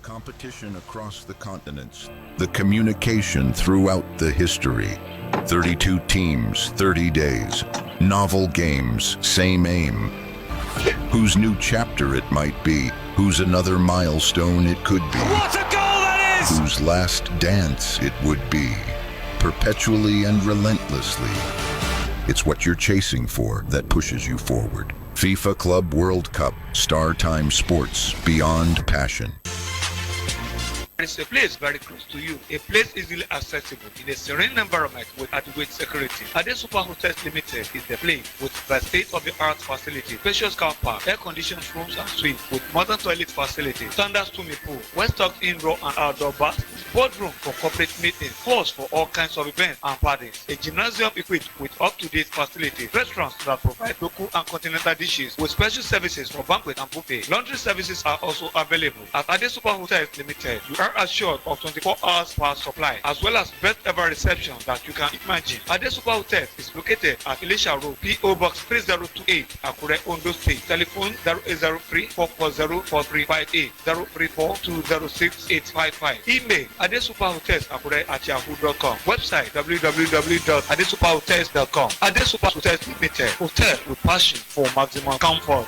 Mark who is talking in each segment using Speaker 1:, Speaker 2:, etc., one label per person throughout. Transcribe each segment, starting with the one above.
Speaker 1: competition across the continents, the communication throughout the history. 32 teams, 30 days, novel games, same aim. Whose new chapter it might be, whose another milestone it could be.
Speaker 2: What a goal that is!
Speaker 1: Whose last dance it would be, perpetually and relentlessly. It's what you're chasing for that pushes you forward. FIFA Club World Cup, Star Time Sports, beyond passion.
Speaker 2: It's a place very close to you, a place easily accessible in a serene environment with adequate security. Ade Super Hotels Limited is the place with the state-of-the-art facility, spacious car park, air-conditioned rooms and suites with modern toilet facility, standard swimming pool, well-stocked indoor and outdoor baths, boardroom for corporate meetings, halls for all kinds of events and parties, a gymnasium equipped with up-to-date facilities, restaurants that provide local and continental dishes with special services for banquet and buffet. Laundry services are also available. At Ade Super Hotels Limited, you are assured of 24 hours power supply as well as best ever reception that you can imagine. Ade Super Hotels is located at Elisha Road, PO Box 3028, Akure, Ondo State. Telephone 0803 440 4358, 034 206 855. Email adesuperhotels@yahoo.com. Website www.adesuperhotels.com. Ade Super Hotels Limited, hotel with passion for maximum comfort.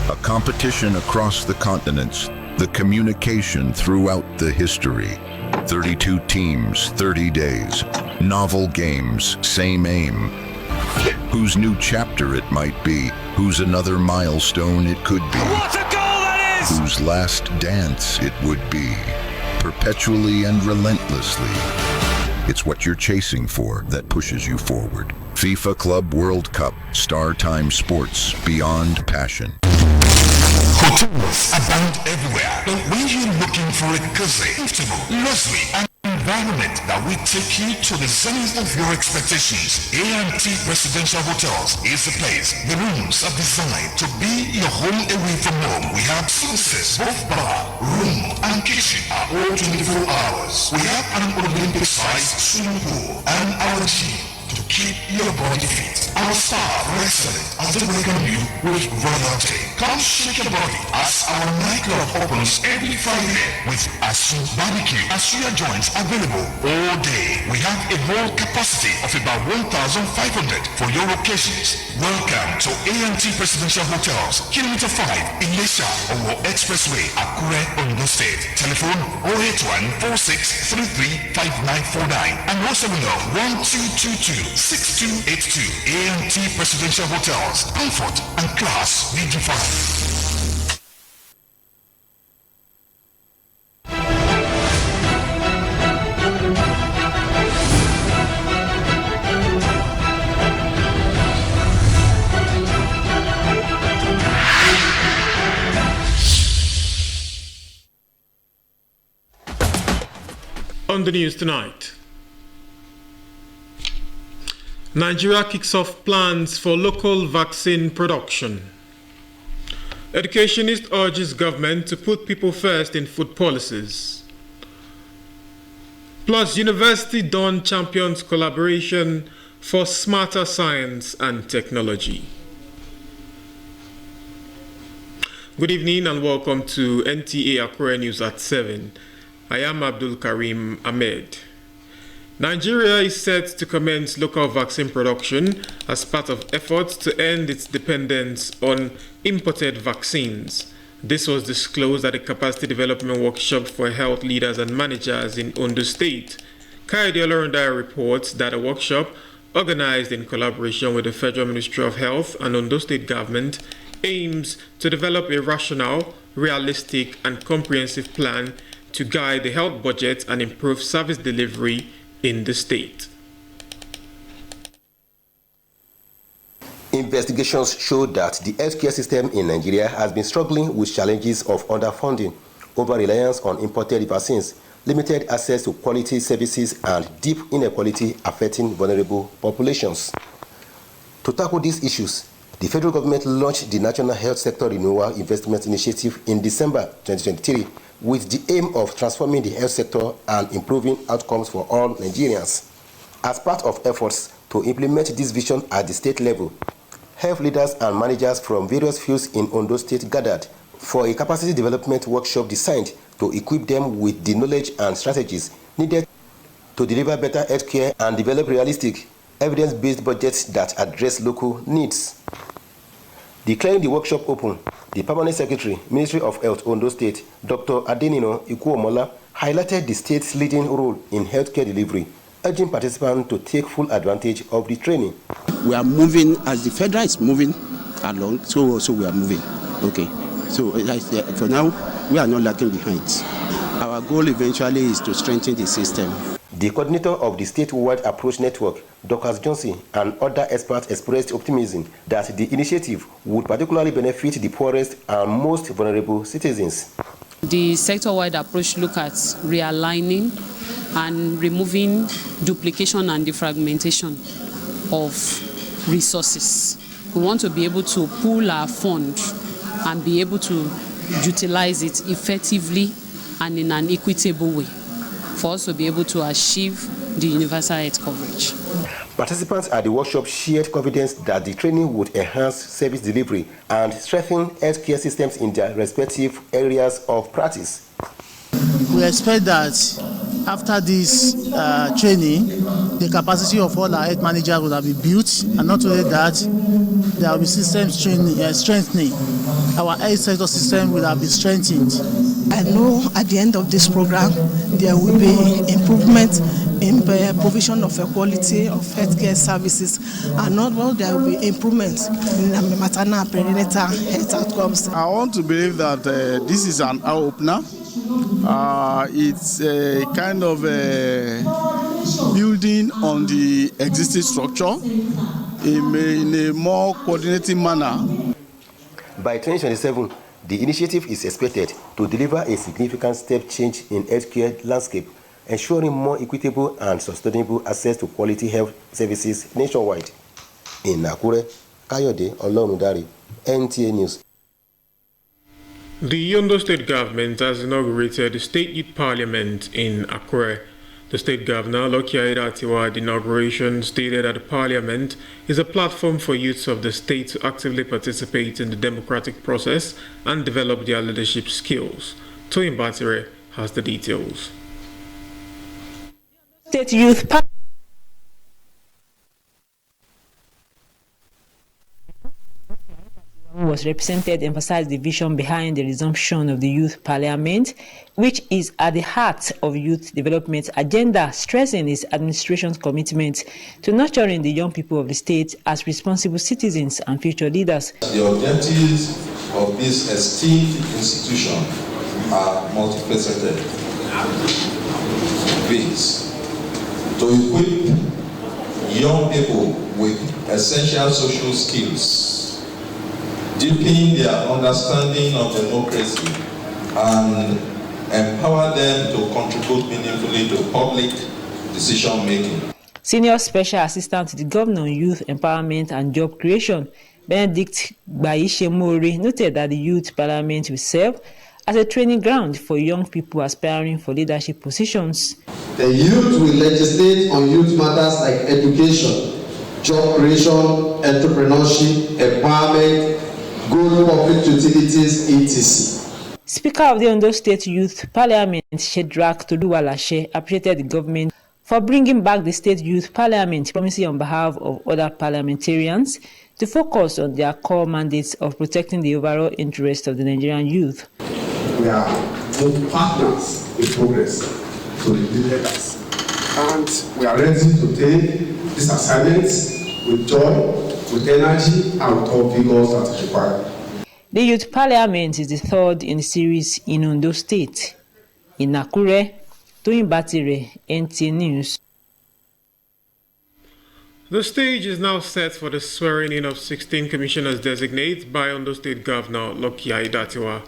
Speaker 1: A competition across the continents, the communication throughout the history. 32 teams, 30 days, novel games, same aim. Whose new chapter it might be, whose another milestone it could be.
Speaker 2: What a goal that is!
Speaker 1: Whose last dance it would be, perpetually and relentlessly. It's what you're chasing for that pushes you forward. FIFA Club World Cup, Star Time Sports, beyond passion.
Speaker 3: Hotels abound everywhere, but when you're looking for a cozy, comfortable, luxury, and environment that will take you to the zenith of your expectations, A&T Residential Hotels is the place. The rooms are designed to be your home away from home. We have services, both bar, room, and kitchen are all 24 hours. We have an Olympic-sized swimming pool and our gym to keep your body fit. Our staff are excellent as they welcome you with royalty. Come shake your body as our nightclub opens every Friday with Asu Barbecue and suya joints available all day. We have a whole capacity of about 1,500 for your occasions. Welcome to A&T Presidential Hotels, Kilometer 5, Ilesha, Owo Expressway, Akure, Ondo State. Telephone 081-4633-5949 and 070-1222-6282. A&T Presidential Hotels, comfort and class redefined.
Speaker 4: On the news tonight, Nigeria kicks off plans for local vaccine production. Educationist urges government to put people first in food policies. Plus, University Dawn champions collaboration for smarter science and technology. Good evening and welcome to Nta Akure News at 7. I am Abdul Karim Ahmed. Nigeria is set to commence local vaccine production as part of efforts to end its dependence on imported vaccines. This was disclosed at a capacity development workshop for health leaders and managers in Ondo State. Kayode Olorundaya reports that a workshop organized in collaboration with the Federal Ministry of Health and Ondo State government aims to develop a rational, realistic, and comprehensive plan to guide the health budget and improve service delivery in the state.
Speaker 5: Investigations show that the healthcare system in Nigeria has been struggling with challenges of underfunding, over-reliance on imported vaccines, limited access to quality services, and deep inequality affecting vulnerable populations. To tackle these issues, the federal government launched the National Health Sector Renewal Investment Initiative in December 2023 with the aim of transforming the health sector and improving outcomes for all Nigerians. As part of efforts to implement this vision at the state level, health leaders and managers from various fields in Ondo State gathered for a capacity development workshop designed to equip them with the knowledge and strategies needed to deliver better healthcare and develop realistic, evidence-based budgets that address local needs. Declaring the workshop open, the Permanent Secretary, Ministry of Health, Ondo State, Dr. Adenino Ikuomola, highlighted the state's leading role in healthcare delivery, urging participants to take full advantage of the training.
Speaker 6: We are moving as the federal is moving along, so also we are moving. Okay, so for now, we are not lagging behind. Our goal eventually is to strengthen the system.
Speaker 5: The coordinator of the statewide approach network, Dr. Johnson, and other experts expressed optimism that the initiative would particularly benefit the poorest and most vulnerable citizens.
Speaker 7: The sector-wide approach looks at realigning and removing duplication and defragmentation of resources. We want to be able to pool our fund and be able to utilize it effectively and in an equitable way for us to be able to achieve the universal health coverage.
Speaker 5: Participants at the workshop shared confidence that the training would enhance service delivery and strengthen healthcare systems in their respective areas of practice.
Speaker 8: We expect that after this training, the capacity of all our health managers will have been built, and not only that, there will be system strengthening. Our health sector system will have been strengthened.
Speaker 9: I know at the end of this program, there will be improvement in the provision of a quality of healthcare services, and not well, there will be improvements in maternal and perinatal health outcomes.
Speaker 10: I want to believe that this is an eye-opener. It's a kind of building on the existing structure in a more coordinated manner.
Speaker 5: By 2027, the initiative is expected to deliver a significant step change in healthcare landscape, ensuring more equitable and sustainable access to quality health services nationwide. In Akure, Kayode Olorundare, NTA News.
Speaker 4: The Ondo State government has inaugurated the State Youth Parliament in Akure. The state governor, Lucky Aiyedatiwa, at the inauguration stated that the parliament is a platform for youths of the state to actively participate in the democratic process and develop their leadership skills. Toyin Batire has the details.
Speaker 11: State Youth Parliament was represented emphasized the vision behind the resumption of the Youth Parliament, which is at the heart of youth development agenda, stressing its administration's commitment to nurturing the young people of the state as responsible citizens and future leaders.
Speaker 12: The objectives of this esteemed institution are multifaceted. These: to equip young people with essential social skills, deepen their understanding of democracy, and empower them to contribute meaningfully to public decision-making.
Speaker 11: Senior Special Assistant to the Governor on Youth Empowerment and Job Creation, Benedict Baishemori, noted that the Youth Parliament will serve as a training ground for young people aspiring for leadership positions.
Speaker 13: The youth will legislate on youth matters like education, job creation, entrepreneurship, empowerment, good public utilities, etc.
Speaker 11: Speaker of the Ondo State Youth Parliament, Shedrack Toluwalashe, appreciated the government for bringing back the State Youth Parliament, promising on behalf of other parliamentarians to focus on their core mandates of protecting the overall interest of the Nigerian youth.
Speaker 13: We are both partners in progress to the leaders, and we are ready to take these assignments with joy, with energy, and with all vigor that is required.
Speaker 11: The Youth Parliament is the third in the series in Ondo State. In Akure, Toyin Batire, NTA News.
Speaker 4: The stage is now set for the swearing-in of 16 commissioners designate by Ondo State Governor Lucky Aiyedatiwa.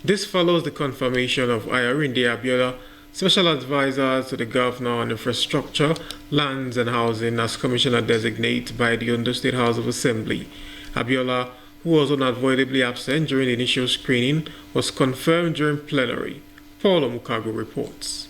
Speaker 4: This follows the confirmation of Ayarinde Abiola, Special Advisor to the Governor on Infrastructure, Lands and Housing, as Commissioner designate by the Ondo State House of Assembly. Abiola, who was unavoidably absent during the initial screening, was confirmed during plenary. Paul Omukago reports.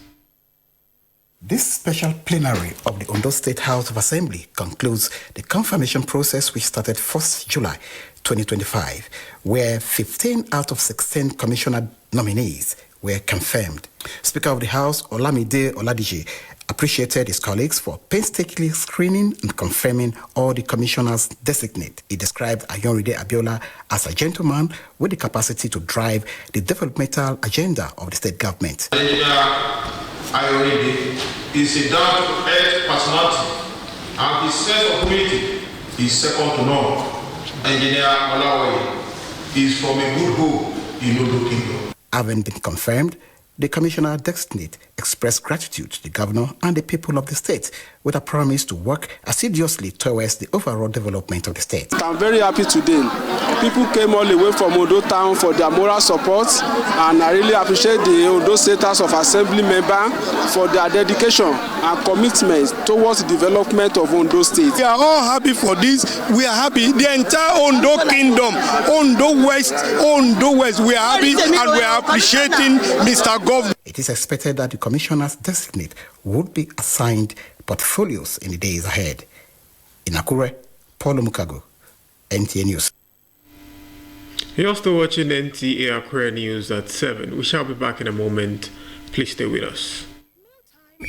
Speaker 14: This special plenary of the Ondo State House of Assembly concludes the confirmation process which started 1st July 2025, where 15 out of 16 commissioner nominees were confirmed. Speaker of the House, Olamide Oladije, appreciated his colleagues for painstakingly screening and confirming all the commissioners designate. He described Ayorinde Abiola as a gentleman with the capacity to drive the developmental agenda of the state government.
Speaker 15: Ayorinde is a down-to-earth personality, and his sense of humility is second to none. Engineer Olawaye is from a good home in Odo Kingdom.
Speaker 14: Having been confirmed, the commissioner designate expressed gratitude to the governor and the people of the state with a promise to work assiduously towards the overall development of the state.
Speaker 10: I'm very happy today. People came all the way from Odo Town for their moral support, and I really appreciate the Odo State House of Assembly member for their dedication and commitment towards the development of Ondo State.
Speaker 16: We are all happy for this. We are happy. The entire Ondo Kingdom, Ondo West, we are happy and we are appreciating Mr. Governor.
Speaker 14: It is expected that the commissioners designate would be assigned portfolios in the days ahead. In Akure, Paul Mukago, NTA News.
Speaker 4: You're still watching Nta Akure News at 7. We shall be back in a moment. Please stay with us.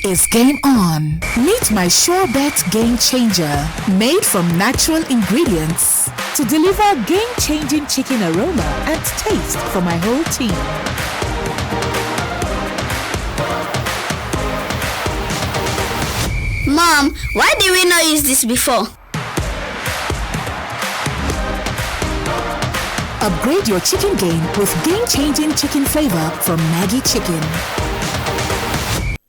Speaker 17: Is game on. Meet my Sure Bet Game Changer, made from natural ingredients to deliver game-changing chicken aroma and taste for my whole team.
Speaker 18: Mom, why did we not use this before?
Speaker 17: Upgrade your chicken game with game-changing chicken flavor from Maggi Chicken.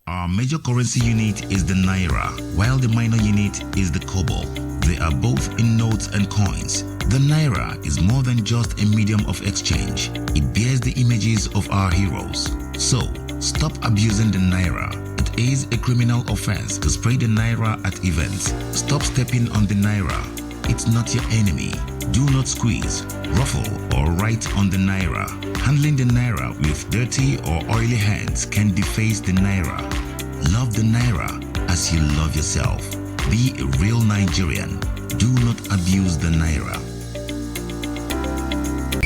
Speaker 19: Our major currency unit is the Naira, while the minor unit is the Kobo. They are both in notes and coins. The Naira is more than just a medium of exchange. It bears the images of our heroes. So, stop abusing the Naira. It is a criminal offense to spray the Naira at events. Stop stepping on the Naira. It's not your enemy. Do not squeeze, ruffle, or write on the Naira. Handling the Naira with dirty or oily hands can deface the Naira. Love the Naira as you love yourself. Be a real Nigerian. Do not abuse the Naira.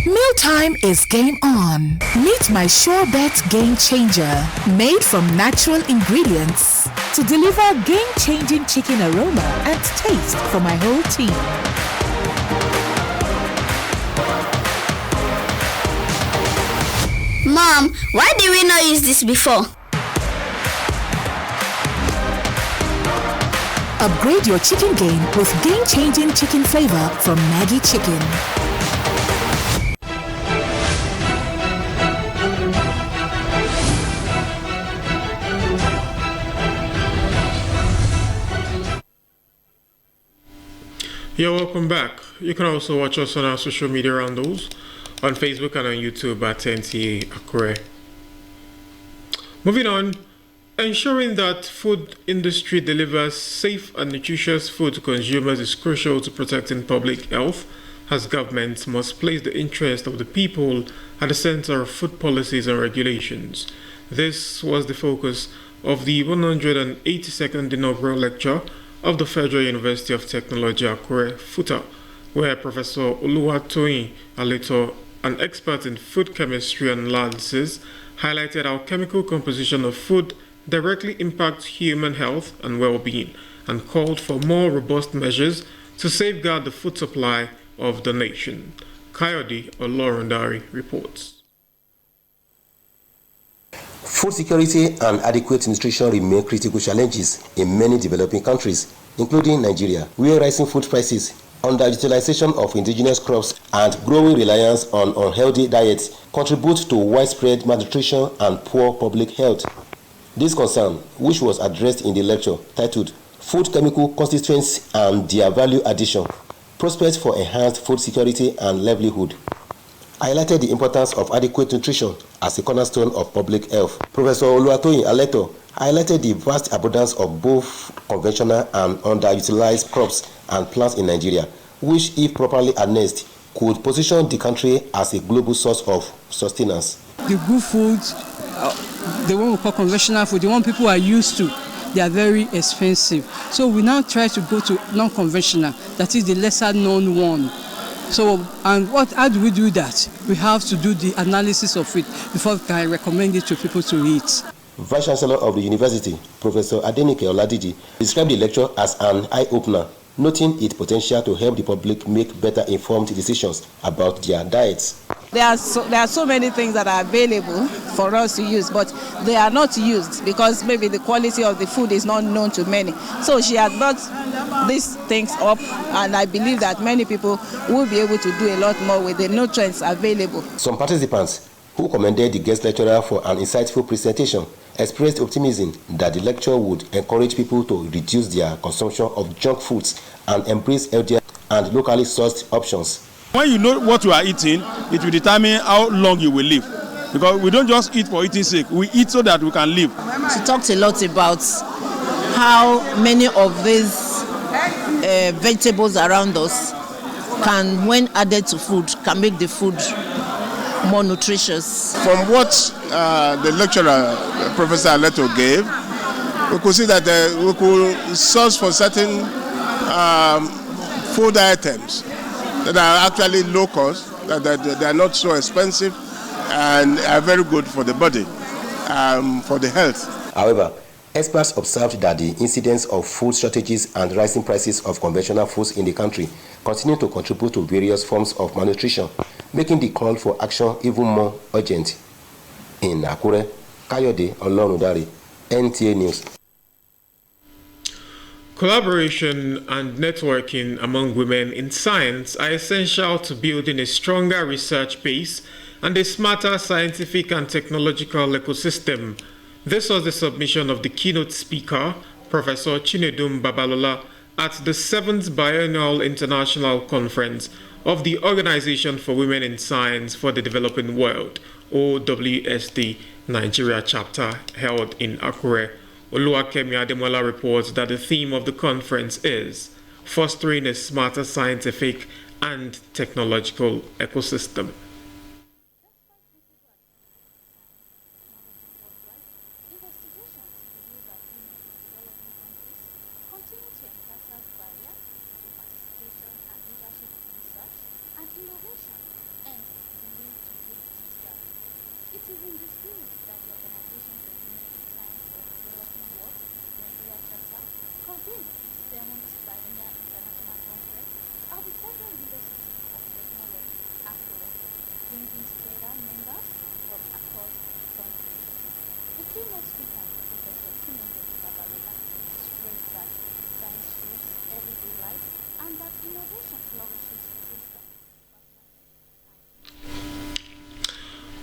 Speaker 17: Mealtime is game on. Meet my Sure Bet Game Changer, made from natural ingredients to deliver game-changing chicken aroma and taste for my whole team.
Speaker 18: Mom, why did we not use this before?
Speaker 17: Upgrade your chicken game with game-changing chicken flavor from Maggi Chicken.
Speaker 4: You're welcome back. You can also watch us on our social media handles on Facebook and on YouTube at Nta Akure. Moving on, ensuring that food industry delivers safe and nutritious food to consumers is crucial to protecting public health, as governments must place the interest of the people at the center of food policies and regulations. This was the focus of the 182nd inaugural lecture of the Federal University of Technology Akure, FUTA, where Professor Oluwatoyin Aleto, an expert in food chemistry and analysis, highlighted how chemical composition of food directly impacts human health and well-being, and called for more robust measures to safeguard the food supply of the nation. Kayode Olorundari reports.
Speaker 5: Food security and adequate nutrition remain critical challenges in many developing countries, including Nigeria, where rising food prices, underutilization of indigenous crops, and growing reliance on unhealthy diets contribute to widespread malnutrition and poor public health. This concern, which was addressed in the lecture titled Food Chemical Constituents and Their Value Addition, Prospects for Enhanced Food Security and Livelihood, highlighted the importance of adequate nutrition as a cornerstone of public health. Professor Oluwatoyin Aleto highlighted the vast abundance of both conventional and underutilized crops and plants in Nigeria, which, if properly harnessed, could position the country as a global source of sustenance.
Speaker 20: The good food, the one we call conventional food, the one people are used to, they are very expensive. So we now try to go to non-conventional, that is the lesser known one. So, and how do we do that? We have to do the analysis of it before we can recommend it to people to eat.
Speaker 5: Vice Chancellor of the University, Professor Adenike Oladiji, described the lecture as an eye-opener, noting its potential to help the public make better informed decisions about their diets.
Speaker 9: There are so many things that are available for us to use, but they are not used because maybe the quality of the food is not known to many. So she has brought these things up, and I believe that many people will be able to do a lot more with the nutrients available.
Speaker 5: Some participants who commended the guest lecturer for an insightful presentation expressed optimism that the lecture would encourage people to reduce their consumption of junk foods and embrace healthier and locally sourced options.
Speaker 16: When you know what you are eating, it will determine how long you will live. Because we don't just eat for eating sake, we eat so that we can live.
Speaker 21: She talked a lot about how many of these vegetables around us can, when added to food, can make the food more nutritious.
Speaker 22: From what the lecturer, Professor Aleto, gave, we could see that we could source for certain food items that are actually low cost, that they are not so expensive and are very good for the body, for the health.
Speaker 5: However, experts observed that the incidence of food shortages and rising prices of conventional foods in the country continue to contribute to various forms of malnutrition, making the call for action even more urgent. In Akure, Kayode Olorundare, NTA News.
Speaker 4: Collaboration and networking among women in science are essential to building a stronger research base and a smarter scientific and technological ecosystem. This was the submission of the keynote speaker, Professor Chinedum Babalola, at the 7th Biennial International Conference of the Organization for Women in Science for the Developing World, OWSD, Nigeria chapter, held in Akure. Oluwakemi Ademola reports that the theme of the conference is fostering a smarter scientific and technological ecosystem.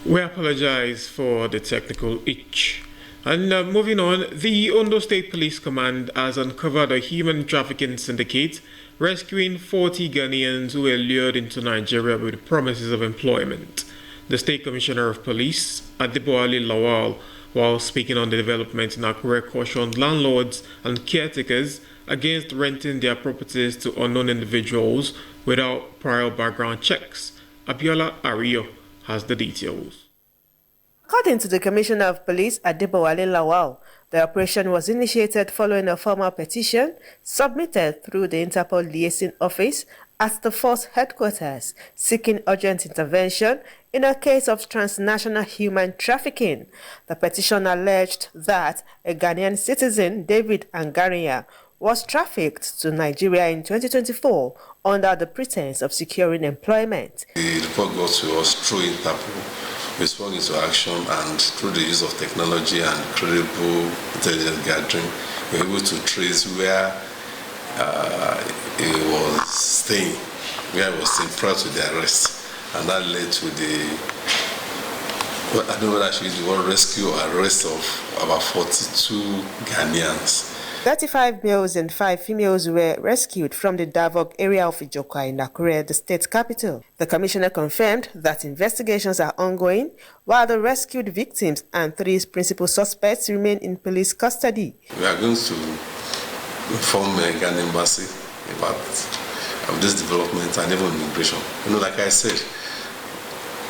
Speaker 4: We apologize for the technical itch. And moving on, the Ondo State Police Command has uncovered a human trafficking syndicate, rescuing 40 Ghanaians who were lured into Nigeria with promises of employment. The State Commissioner of Police, Adeboale Lawal, while speaking on the development in Akure, cautioned landlords and caretakers against renting their properties to unknown individuals without prior background checks. Abiola Ario has the details.
Speaker 23: According to the Commissioner of Police, Adeboale Lawal, the operation was initiated following a formal petition submitted through the Interpol Liaison Office at the force headquarters, seeking urgent intervention in a case of transnational human trafficking. The petition alleged that a Ghanaian citizen, David Angaria, was trafficked to Nigeria in 2024 under the pretense of securing employment.
Speaker 24: The report got to us through Interpol. We swung into action, and through the use of technology and credible intelligence gathering, we were able to trace where he was staying prior to the arrest. And that led to I don't know whether I should use the word rescue or arrest of about 42 Ghanaians.
Speaker 23: 35 males and 5 females were rescued from the Davok area of Ijoka in Akure, the state capital. The commissioner confirmed that investigations are ongoing, while the rescued victims and 3 principal suspects remain in police custody.
Speaker 24: We are going to inform the Ghana embassy about this development and even immigration. Like I said,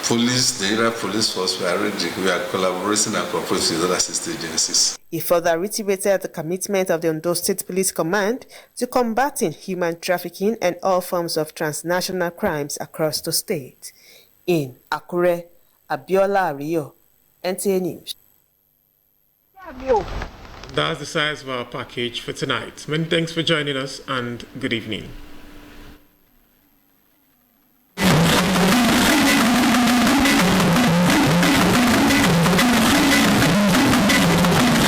Speaker 24: police, the Nigerian police force, we are ready. We are collaborating and cooperating with other assist agencies.
Speaker 23: He further reiterated the commitment of the Ondo State Police Command to combating human trafficking and all forms of transnational crimes across the state. In Akure, Abiola Ariyo, NTA News.
Speaker 4: That's the size of our package for tonight. Many thanks for joining us and good evening.